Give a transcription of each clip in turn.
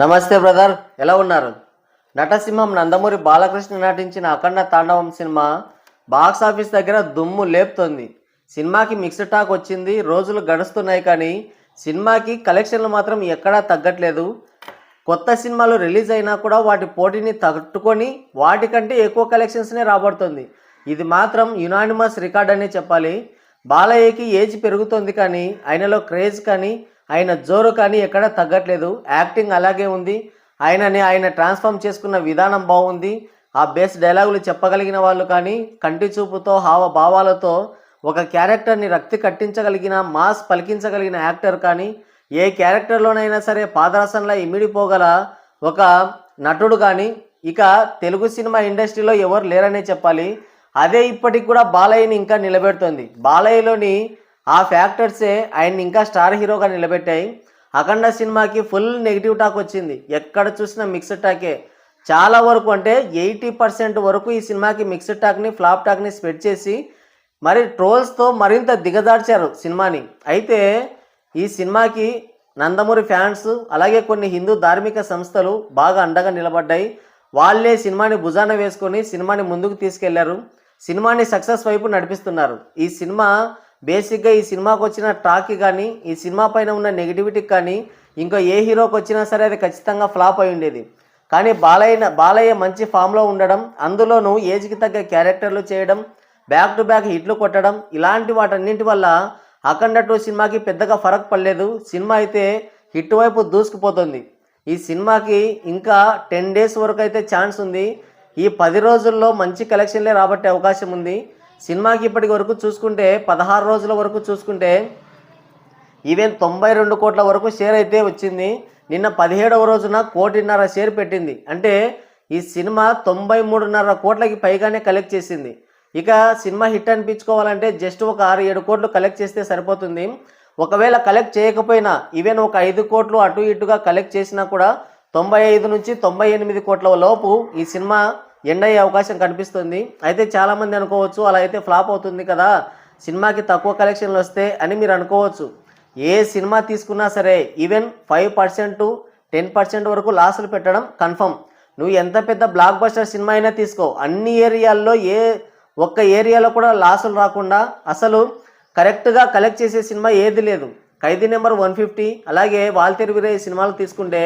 నమస్తే బ్రదర్, ఎలా ఉన్నారు? నటసింహం నందమూరి బాలకృష్ణ నటించిన అఖండ తాండవం సినిమా బాక్స్ ఆఫీస్ దగ్గర దుమ్ము లేపుతోంది. సినిమాకి మిక్స్డ్ టాక్ వచ్చింది, రోజులు గడుస్తున్నాయి కానీ సినిమాకి కలెక్షన్లు మాత్రం ఎక్కడా తగ్గట్లేదు. కొత్త సినిమాలు రిలీజ్ అయినా కూడా వాటి పోటీని తట్టుకొని వాటికంటే ఎక్కువ కలెక్షన్స్నే రాబడుతుంది. ఇది మాత్రం యునానిమస్ రికార్డ్ అనే చెప్పాలి. బాలయ్యకి ఏజ్ పెరుగుతుంది కానీ ఆయనలో క్రేజ్ కానీ ఆయన జోరు కానీ ఎక్కడ తగ్గట్లేదు. యాక్టింగ్ అలాగే ఉంది. ఆయన ట్రాన్స్ఫార్మ్ చేసుకున్న విధానం బాగుంది. ఆ బేస్ డైలాగులు చెప్పగలిగిన వాళ్ళు కానీ కంటి చూపుతో హావభావాలతో ఒక క్యారెక్టర్ని రక్తి కట్టించగలిగిన మాస్ పలికించగలిగిన యాక్టర్ కానీ ఏ క్యారెక్టర్లోనైనా సరే పాదరసంలా ఇమిడిపోగల ఒక నటుడు కానీ ఇక తెలుగు సినిమా ఇండస్ట్రీలో ఎవరు లేరనే చెప్పాలి. అదే ఇప్పటికి కూడా బాలయ్యని ఇంకా నిలబెడుతుంది. బాలయ్యలోని ఆ ఫ్యాక్టర్సే ఆయన్ని ఇంకా స్టార్ హీరోగా నిలబెట్టాయి. అఖండ సినిమాకి ఫుల్ నెగిటివ్ టాక్ వచ్చింది. ఎక్కడ చూసినా మిక్స్డ్ టాకే. చాలా వరకు అంటే 80% వరకు ఈ సినిమాకి మిక్స్డ్ టాక్ని ఫ్లాప్ టాక్ని స్ప్రెడ్ చేసి మరి ట్రోల్స్తో మరింత దిగజార్చారు సినిమాని. అయితే ఈ సినిమాకి నందమూరి ఫ్యాన్స్ అలాగే కొన్ని హిందూ ధార్మిక సంస్థలు బాగా అండగా నిలబడ్డాయి. వాళ్ళే సినిమాని భుజాన వేసుకొని సినిమాని ముందుకు తీసుకెళ్లారు. సినిమాని సక్సెస్ వైపు నడిపిస్తున్నారు. ఈ సినిమా బేసిక్గా ఈ సినిమాకి వచ్చిన టాక్కి కానీ ఈ సినిమా పైన ఉన్న నెగిటివిటీకి కానీ ఇంకో ఏ హీరోకి వచ్చినా సరే అది ఖచ్చితంగా ఫ్లాప్ అయి ఉండేది. కానీ బాలయ్య మంచి ఫామ్లో ఉండడం, అందులోనూ ఏజ్కి తగ్గ క్యారెక్టర్లు చేయడం, బ్యాక్ టు బ్యాక్ హిట్లు కొట్టడం, ఇలాంటి వాటన్నింటి వల్ల అఖండ 2 సినిమాకి పెద్దగా ఫరక్ పడలేదు. సినిమా అయితే హిట్ వైపు దూసుకుపోతుంది. ఈ సినిమాకి ఇంకా 10 డేస్ వరకు అయితే ఛాన్స్ ఉంది. ఈ 10 రోజుల్లో మంచి కలెక్షన్లే రాబట్టే అవకాశం ఉంది. సినిమాకి ఇప్పటి వరకు చూసుకుంటే 16 రోజుల వరకు చూసుకుంటే ఈవెన్ 92 కోట్ల వరకు షేర్ అయితే వచ్చింది. నిన్న 17వ రోజున 1.5 కోటి షేర్ పెట్టింది. అంటే ఈ సినిమా 93.5 కోట్లకి పైగానే కలెక్ట్ చేసింది. ఇక సినిమా హిట్ అనిపించుకోవాలంటే జస్ట్ ఒక 6-7 కోట్లు కలెక్ట్ చేస్తే సరిపోతుంది. ఒకవేళ కలెక్ట్ చేయకపోయినా ఈవెన్ ఒక 5 కోట్లు అటు ఇటుగా కలెక్ట్ చేసినా కూడా 95 నుంచి 98 కోట్ల లోపు ఈ సినిమా ఎండ్ అయ్యే అవకాశం కనిపిస్తుంది. అయితే చాలామంది అనుకోవచ్చు అలా అయితే ఫ్లాప్ అవుతుంది కదా, సినిమాకి తక్కువ కలెక్షన్లు వస్తే అని మీరు అనుకోవచ్చు. ఏ సినిమా తీసుకున్నా సరే ఈవెన్ 5% to 10% వరకు లాసులు పెట్టడం కన్ఫర్మ్. నువ్వు ఎంత పెద్ద బ్లాక్ బస్టర్ సినిమా అయినా తీసుకో, అన్ని ఏరియాల్లో ఏ ఒక్క ఏరియాలో కూడా లాసులు రాకుండా అసలు కరెక్ట్గా కలెక్ట్ చేసే సినిమా ఏది లేదు. ఖైదీ నెంబర్ 150 అలాగే వాల్తేరు వీరయ్య సినిమాలు తీసుకుంటే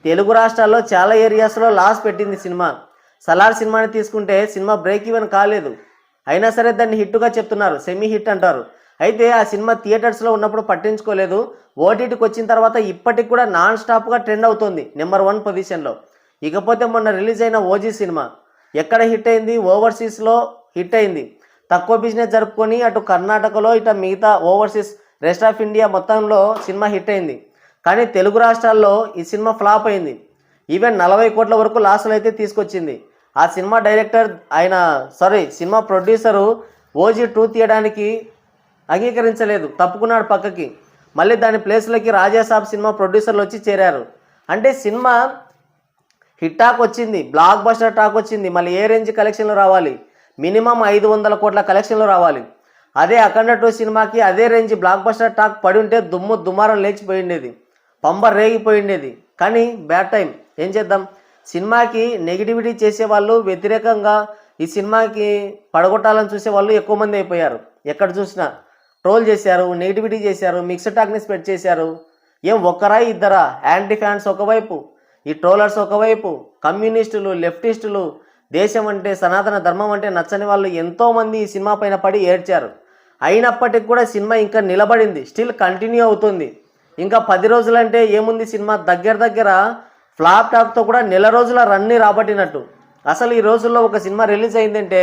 తెలుగు రాష్ట్రాల్లో చాలా ఏరియాస్లో లాస్ పెట్టింది సినిమా. సలార్ సినిమాని తీసుకుంటే సినిమా బ్రేక్ ఈవెన్ కాలేదు, అయినా సరే దాన్ని హిట్గా చెప్తున్నారు, సెమీ హిట్ అంటారు. అయితే ఆ సినిమా థియేటర్స్లో ఉన్నప్పుడు పట్టించుకోలేదు. ఓటీటీకి వచ్చిన తర్వాత ఇప్పటికి కూడా నాన్ స్టాప్గా ట్రెండ్ అవుతుంది, నెంబర్ 1 పొజిషన్లో. ఇకపోతే మొన్న రిలీజ్ అయిన ఓజీ సినిమా ఎక్కడ హిట్ అయింది? ఓవర్సీస్లో హిట్ అయింది. తక్కువ బిజినెస్ జరుపుకొని అటు కర్ణాటకలో ఇటు మిగతా ఓవర్సీస్ రెస్ట్ ఆఫ్ ఇండియా మొత్తంలో సినిమా హిట్ అయింది. కానీ తెలుగు రాష్ట్రాల్లో ఈ సినిమా ఫ్లాప్ అయింది. ఈవెన్ 40 కోట్ల వరకు లాసులు అయితే తీసుకొచ్చింది. ఆ cinema director cinema producer OG 2 తీయడానికి అంగీకరించలేదు, తప్పుకున్నాడు పక్కకి. మళ్ళీ దాని ప్లేస్లోకి రాజాసాబ్ సినిమా ప్రొడ్యూసర్లు వచ్చి చేరారు. అంటే సినిమా హిట్ టాక్ వచ్చింది, బ్లాక్ బస్టర్ టాక్ వచ్చింది. మళ్ళీ ఏ రేంజ్ కలెక్షన్లు రావాలి? మినిమం 500 కోట్ల కలెక్షన్లు రావాలి. అదే అఖండ 2 సినిమాకి అదే రేంజ్ బ్లాక్ బస్టర్ టాక్ పడి ఉంటే దుమారం లేచిపోయిండేది, పంబ రేగిపోయిండేది. కానీ బ్యాడ్ టైం, ఏం చేద్దాం. సినిమాకి నెగిటివిటీ చేసేవాళ్ళు, వ్యతిరేకంగా ఈ సినిమాకి పడగొట్టాలని చూసేవాళ్ళు ఎక్కువ మంది అయిపోయారు. ఎక్కడ చూసినా ట్రోల్ చేశారు, నెగిటివిటీ చేశారు, మిక్స్డ్ టాక్ని స్ప్రెడ్ చేశారు. ఏం ఒక్కరా ఇద్దరా? యాంటీ ఫ్యాన్స్ ఒకవైపు, ఈ ట్రోలర్స్ ఒకవైపు, కమ్యూనిస్టులు, లెఫ్టిస్టులు, దేశం అంటే సనాతన ధర్మం అంటే నచ్చని వాళ్ళు ఎంతోమంది ఈ సినిమా పైన పడి ఏడ్చారు. అయినప్పటికీ కూడా సినిమా ఇంకా నిలబడింది, స్టిల్ కంటిన్యూ అవుతుంది. ఇంకా 10 రోజులంటే ఏముంది, సినిమా దగ్గర ఫ్లాప్ టాక్తో కూడా నెల రోజుల రన్ని రాబట్టినట్టు. అసలు ఈ రోజుల్లో ఒక సినిమా రిలీజ్ అయిందంటే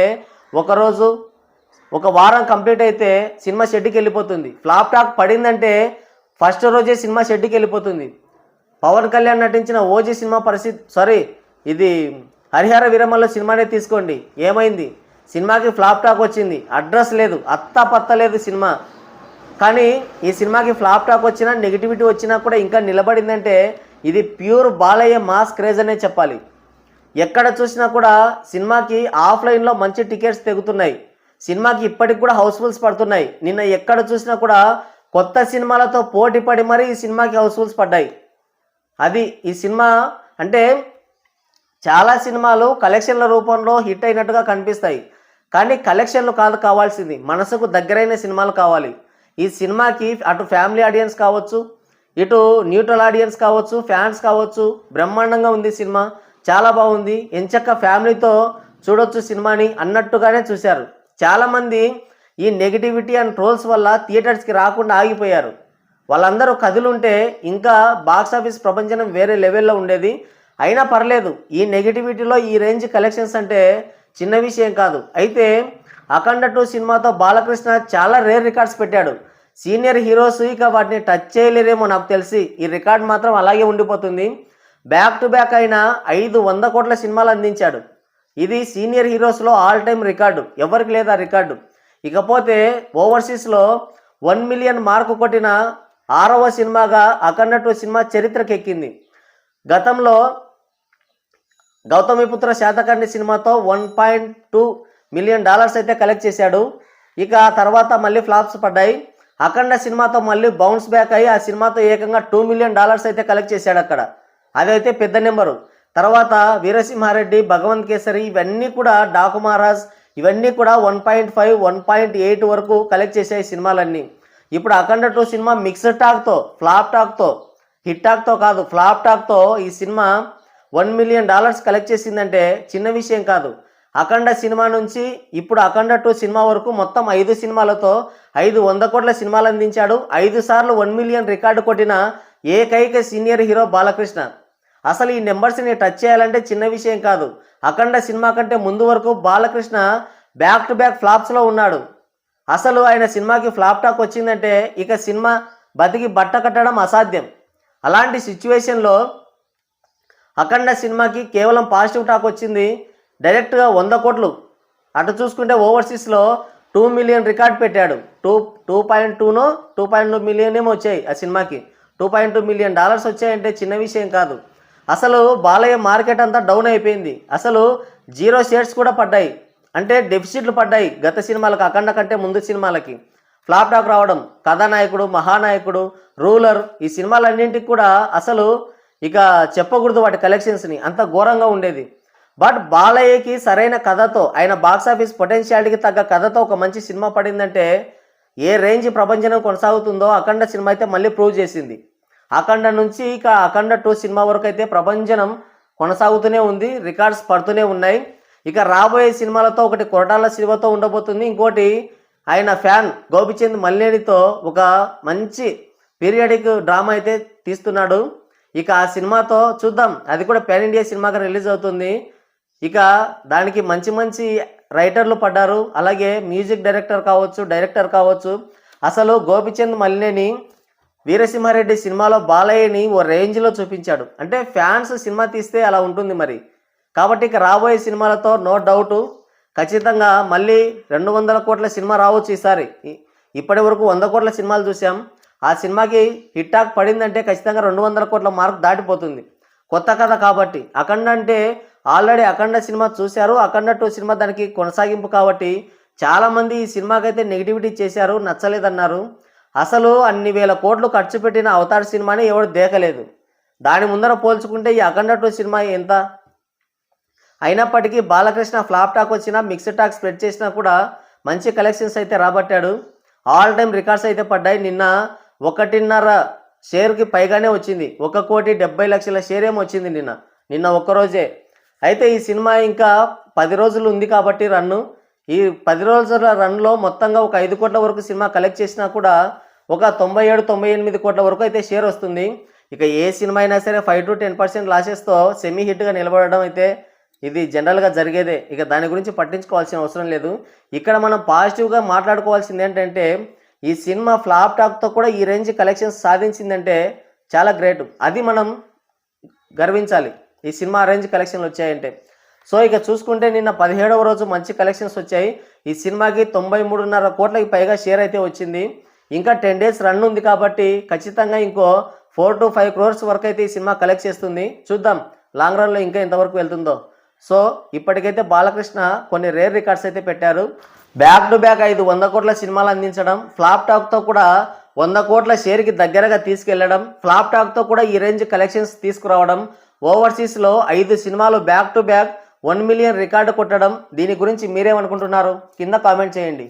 ఒక వారం కంప్లీట్ అయితే సినిమా షెడ్కి వెళ్ళిపోతుంది. ఫ్లాప్ టాక్ పడిందంటే ఫస్ట్ రోజే సినిమా షెడ్కి వెళ్ళిపోతుంది. పవన్ కళ్యాణ్ నటించిన ఓజీ సినిమా పరిస్థితి ఇది హరిహర వీరమల్ల సినిమానే తీసుకోండి, ఏమైంది? సినిమాకి ఫ్లాప్ టాక్ వచ్చింది, అడ్రస్ లేదు, అత్తా లేదు సినిమా. కానీ ఈ సినిమాకి ఫ్లాప్ టాక్ వచ్చినా నెగిటివిటీ వచ్చినా కూడా ఇంకా నిలబడిందంటే ఇది ప్యూర్ బాలయ్య మాస్ క్రేజ్ అనే చెప్పాలి. ఎక్కడ చూసినా కూడా సినిమాకి ఆఫ్లైన్లో మంచి టికెట్స్ తెగుతున్నాయి. సినిమాకి ఇప్పటికి కూడా హౌస్ఫుల్స్ పడుతున్నాయి. నిన్న ఎక్కడ చూసినా కూడా కొత్త సినిమాలతో పోటీ పడి మరీ ఈ సినిమాకి హౌస్ఫుల్స్ పడ్డాయి. అది ఈ సినిమా అంటే చాలా సినిమాలు కలెక్షన్ల రూపంలో హిట్ అయినట్టుగా కనిపిస్తాయి, కానీ కలెక్షన్లు కాదు కావాల్సింది, మనసుకు దగ్గరైన సినిమాలు కావాలి. ఈ సినిమాకి అటు ఫ్యామిలీ ఆడియన్స్ కావచ్చు, ఇటు న్యూట్రల్ ఆడియన్స్ కావచ్చు, ఫ్యాన్స్ కావచ్చు, బ్రహ్మాండంగా ఉంది సినిమా, చాలా బాగుంది, ఎంచక్క ఫ్యామిలీతో చూడొచ్చు సినిమాని అన్నట్టుగానే చూశారు. చాలామంది ఈ నెగిటివిటీ అండ్ ట్రోల్స్ వల్ల థియేటర్స్కి రాకుండా ఆగిపోయారు. వాళ్ళందరూ కదులుంటే ఇంకా బాక్స్ ఆఫీస్ ప్రపంచం వేరే లెవెల్లో ఉండేది. అయినా పర్లేదు, ఈ నెగిటివిటీలో ఈ రేంజ్ కలెక్షన్స్ అంటే చిన్న విషయం కాదు. అయితే అఖండ 2 సినిమాతో బాలకృష్ణ చాలా రేర్ రికార్డ్స్ పెట్టాడు. సీనియర్ హీరోస్ ఇక వాటిని టచ్ చేయలేరేమో నాకు తెలిసి. ఈ రికార్డ్ మాత్రం అలాగే ఉండిపోతుంది. బ్యాక్ టు బ్యాక్ అయిన 500 కోట్ల సినిమాలు అందించాడు. ఇది సీనియర్ హీరోస్లో ఆల్ టైమ్ రికార్డు, ఎవరికి లేదా రికార్డు. ఇకపోతే ఓవర్సీస్లో 1 మిలియన్ మార్కు కొట్టిన 6వ సినిమాగా అఖండ 2 సినిమా చరిత్రకెక్కింది. గతంలో గౌతమిపుత్ర శాతకర్ణి సినిమాతో $1.2 మిలియన్ అయితే కలెక్ట్ చేశాడు. ఇక ఆ తర్వాత మళ్ళీ ఫ్లాప్స్ పడ్డాయి. అఖండ సినిమాతో మళ్ళీ బౌన్స్ బ్యాక్ అయ్యి ఆ సినిమాతో ఏకంగా $2 మిలియన్ అయితే కలెక్ట్ చేశాడు అక్కడ. అదైతే పెద్ద నెంబరు. తర్వాత వీరసింహారెడ్డి, భగవంత్ కేసరి, ఇవన్నీ కూడా డాకు మహారాజ్, ఇవన్నీ కూడా 1.5, 1.8 వరకు కలెక్ట్ చేశాయి సినిమాలన్నీ. ఇప్పుడు అఖండ 2 సినిమా మిక్స్డ్ టాక్తో, ఫ్లాప్ టాక్తో, హిట్ టాక్తో కాదు, ఫ్లాప్ టాక్తో ఈ సినిమా $1 మిలియన్ కలెక్ట్ చేసిందంటే చిన్న విషయం కాదు. అఖండ సినిమా నుంచి ఇప్పుడు అఖండ 2 సినిమా వరకు మొత్తం 5 సినిమాలతో 500 కోట్ల సినిమాలు అందించాడు. 5 సార్లు 1 మిలియన్ రికార్డు కొట్టిన ఏకైక సీనియర్ హీరో బాలకృష్ణ. అసలు ఈ నెంబర్స్ని టచ్ చేయాలంటే చిన్న విషయం కాదు. అఖండ సినిమా కంటే ముందు వరకు బాలకృష్ణ బ్యాక్ టు బ్యాక్ ఫ్లాప్స్లో ఉన్నాడు. అసలు ఆయన సినిమాకి ఫ్లాప్ టాక్ వచ్చిందంటే ఇక సినిమా బతికి బట్ట కట్టడం అసాధ్యం. అలాంటి సిచ్యువేషన్లో అఖండ సినిమాకి కేవలం పాజిటివ్ టాక్ వచ్చింది. డైరెక్ట్గా 100 కోట్లు. అటు చూసుకుంటే ఓవర్సీస్లో 2 మిలియన్ రికార్డ్ పెట్టాడు. 2.2 మిలియన్ ఏమో వచ్చాయి ఆ సినిమాకి. $2.2 మిలియన్ వచ్చాయంటే చిన్న విషయం కాదు. అసలు బాలయ్య మార్కెట్ అంతా డౌన్ అయిపోయింది. అసలు 0 షేర్స్ కూడా పడ్డాయి, అంటే డెఫిసిట్లు పడ్డాయి గత సినిమాలకు, అఖండ కంటే ముందు సినిమాలకి. ఫ్లాప్ టాక్ రావడం, కథానాయకుడు, మహానాయకుడు, రూలర్, ఈ సినిమాలన్నింటికి కూడా అసలు ఇక చెప్పకూడదు వాటి కలెక్షన్స్ని, అంత ఘోరంగా ఉండేది. బట్ బాలయ్యకి సరైన కథతో, ఆయన బాక్స్ ఆఫీస్ పొటెన్షియాలిటీకి తగ్గ కథతో ఒక మంచి సినిమా పడిందంటే ఏ రేంజ్ ప్రపంచం కొనసాగుతుందో అఖండ సినిమా అయితే మళ్ళీ ప్రూవ్ చేసింది. అఖండ నుంచి ఇక అఖండ 2 సినిమా వరకు అయితే ప్రపంచం కొనసాగుతూనే ఉంది, రికార్డ్స్ పడుతూనే ఉన్నాయి. ఇక రాబోయే సినిమాలతో ఒకటి కొరటాల శివతో ఉండబోతుంది, ఇంకోటి ఆయన ఫ్యాన్ గోపిచంద్ మల్లేడితో ఒక మంచి పీరియాడిక్ డ్రామా అయితే తీస్తున్నాడు. ఇక ఆ సినిమాతో చూద్దాం, అది కూడా పాన్ ఇండియా సినిమాగా రిలీజ్ అవుతుంది. ఇక దానికి మంచి మంచి రైటర్లు పడ్డారు, అలాగే మ్యూజిక్ డైరెక్టర్ కావచ్చు. అసలు గోపిచంద్ మల్లేని వీరసింహారెడ్డి సినిమాలో బాలయ్యని ఓ రేంజ్లో చూపించాడు. అంటే ఫ్యాన్స్ సినిమా తీస్తే అలా ఉంటుంది మరి. కాబట్టి ఇక రాబోయే సినిమాలతో నో డౌట్ ఖచ్చితంగా మళ్ళీ 200 కోట్ల సినిమా రావచ్చు ఈసారి. ఇప్పటి వరకు 100 కోట్ల సినిమాలు చూసాం. ఆ సినిమాకి హిట్ టాక్ పడిందంటే ఖచ్చితంగా 200 కోట్ల మార్క్ దాటిపోతుంది. కొత్త కథ కాబట్టి. అఖండ అంటే ఆల్రెడీ అఖండ సినిమా చూశారు, అఖండ 2 సినిమా దానికి కొనసాగింపు కాబట్టి చాలామంది ఈ సినిమాకైతే నెగిటివిటీ చేశారు, నచ్చలేదన్నారు. అసలు అన్ని వేల కోట్లు ఖర్చు పెట్టిన అవతార్ సినిమాని ఎవరు దేకలేదు. దాని ముందర పోల్చుకుంటే ఈ అఖండ 2 సినిమా ఎంత అయినప్పటికీ బాలకృష్ణ ఫ్లాప్ టాక్ వచ్చినా, మిక్స్డ్ టాక్ స్ప్రెడ్ చేసినా కూడా మంచి కలెక్షన్స్ అయితే రాబట్టాడు. ఆల్ టైమ్ రికార్డ్స్ అయితే పడ్డాయి. నిన్న 1.5 షేర్కి పైగానే వచ్చింది. 1,70,00,000 షేర్ ఏమో వచ్చింది నిన్న ఒక్కరోజే. అయితే ఈ సినిమా ఇంకా 10 రోజులు ఉంది కాబట్టి రన్ను. ఈ 10 రోజుల రన్లో మొత్తంగా ఒక 5 కోట్ల వరకు సినిమా కలెక్ట్ చేసినా కూడా ఒక 97-98 కోట్ల వరకు అయితే షేర్ వస్తుంది. ఇక ఏ సినిమా అయినా సరే 5 to 10% లాసెస్తో సెమీ హిట్గా నిలబడడం అయితే ఇది జనరల్గా జరిగేదే. ఇక దాని గురించి పట్టించుకోవాల్సిన అవసరం లేదు. ఇక్కడ మనం పాజిటివ్గా మాట్లాడుకోవాల్సింది ఏంటంటే ఈ సినిమా ఫ్లాప్ టాక్తో కూడా ఈ రేంజ్ కలెక్షన్స్ సాధించిందంటే చాలా గ్రేట్. అది మనం గర్వించాలి, ఈ సినిమా రేంజ్ కలెక్షన్లు వచ్చాయంటే. సో ఇక చూసుకుంటే నిన్న 17వ రోజు మంచి కలెక్షన్స్ వచ్చాయి. ఈ సినిమాకి 93.5 కోట్లకి పైగా షేర్ అయితే వచ్చింది. ఇంకా 10 days రన్ ఉంది కాబట్టి ఖచ్చితంగా ఇంకో 4 to 5 crores వరకు అయితే ఈ సినిమా కలెక్ట్ చేస్తుంది. చూద్దాం లాంగ్ రన్లో ఇంకా ఎంతవరకు వెళ్తుందో. సో ఇప్పటికైతే బాలకృష్ణ కొన్ని రేర్ రికార్డ్స్ అయితే పెట్టారు. బ్యాక్ టు బ్యాక్ 500 కోట్ల సినిమాలు అందించడం, ఫ్లాప్ టాక్తో కూడా 100 కోట్ల షేర్కి దగ్గరగా తీసుకెళ్లడం, ఫ్లాప్ టాక్తో కూడా ఈ రేంజ్ కలెక్షన్స్ తీసుకురావడం, ఓవర్సీస్లో 5 సినిమాలు back to back 1 million record కొట్టడం, దీని గురించి మీరేమనుకుంటున్నారు కింద కామెంట్ చేయండి.